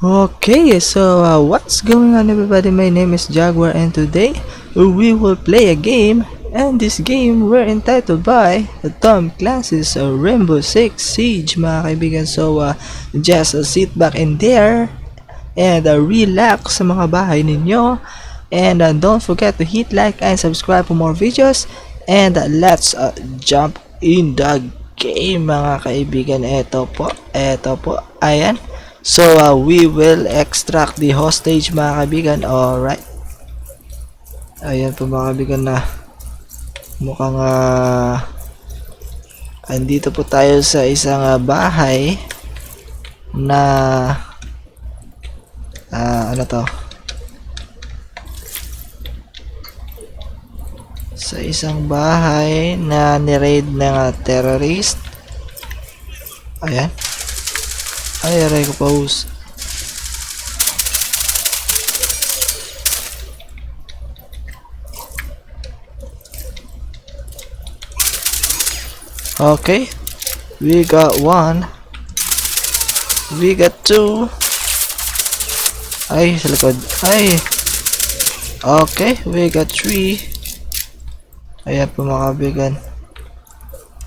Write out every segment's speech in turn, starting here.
Okay, so what's going on everybody? My name is Jaguar and today we will play a game, and this game we're entitled by Tom Clancy's Rainbow Six Siege mga kaibigan. So just sit back in there and relax sa mga bahay ninyo, and don't forget to hit like and subscribe for more videos, and let's jump in the game mga kaibigan. Eto po, ayan. So, we will extract the hostage mga kaibigan. Alright. Ayan po mga kaibigan na mukhang andito po tayo sa isang bahay na ano to? Sa isang bahay na ni-raid ng terrorist. Ayan. Ay, aray ko pause. Okay. We got one. We got two. Ay, sa likod. Ay. Okay, we got three. Ayan po mga kaibigan.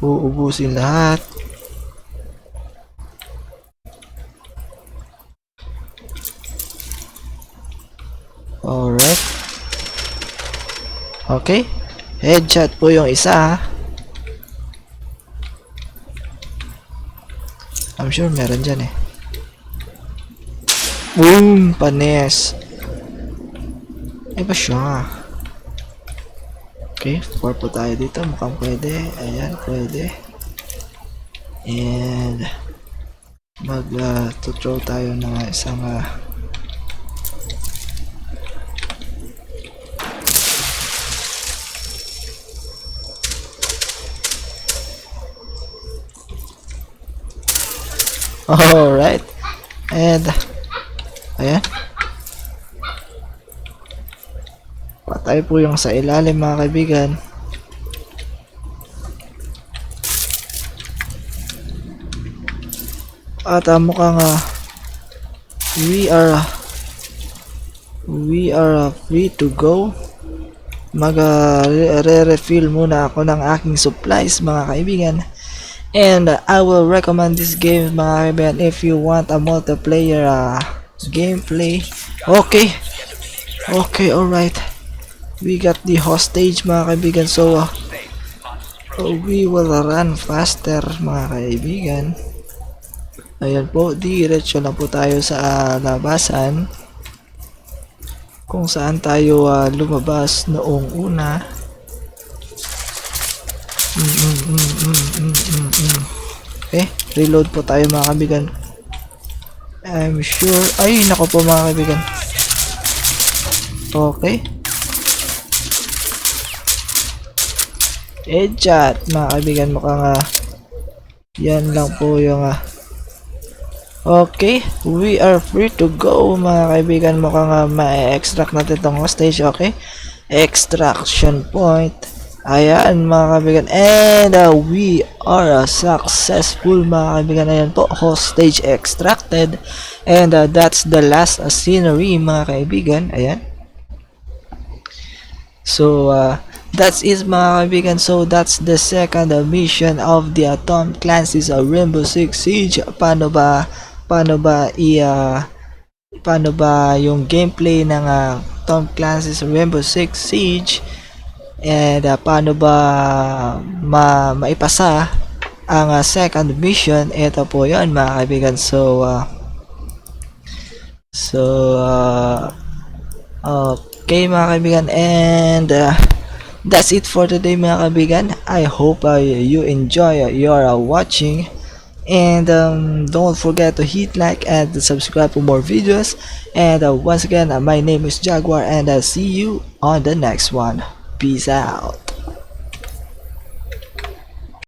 Uubusin lahat. Alright. Okay. Headshot po yung isa. I'm sure meron dyan eh. Boom! Panes. Ay ba siya? Okay. 4 po tayo dito. Mukhang pwede. Ayan. Pwede. And mag-throw tayo ng isang alright. And ayan. Patay po yung sa ilalim mga kaibigan. At mukhang we are free to go. Re-refill muna ako ng aking supplies mga kaibigan. And I will recommend this game mga kaibigan if you want a multiplayer gameplay. Okay. Okay, alright. We got the hostage mga kaibigan. So we will run faster mga kaibigan. Ayan po, diretso lang po tayo sa labasan. Kung saan tayo lumabas noong una. Okay, reload po tayo mga kaibigan. I'm sure. Ay, nako po mga kaibigan. Okay. Headshot mga kaibigan. Mukhang yan lang po yung okay, we are free to go mga kaibigan. Mukhang ma-extract natin itong hostage. Okay, extraction point. Ayan mga kaibigan. And we are successful mga kaibigan. Ayan po, hostage extracted. And that's the last scenery mga kaibigan. Ayan. So that's it mga kaibigan. So that's the second mission of the Tom Clancy's Rainbow Six Siege. Paano ba yung gameplay ng Tom Clancy's Rainbow Six Siege, and paano ba maipasa ang second mission? Ito po yun mga kaibigan. So okay mga kaibigan, and that's it for today mga kaibigan. I hope you enjoy your watching. And don't forget to hit like and subscribe for more videos. And once again, my name is Jaguar, and I'll see you on the next one. Peace out.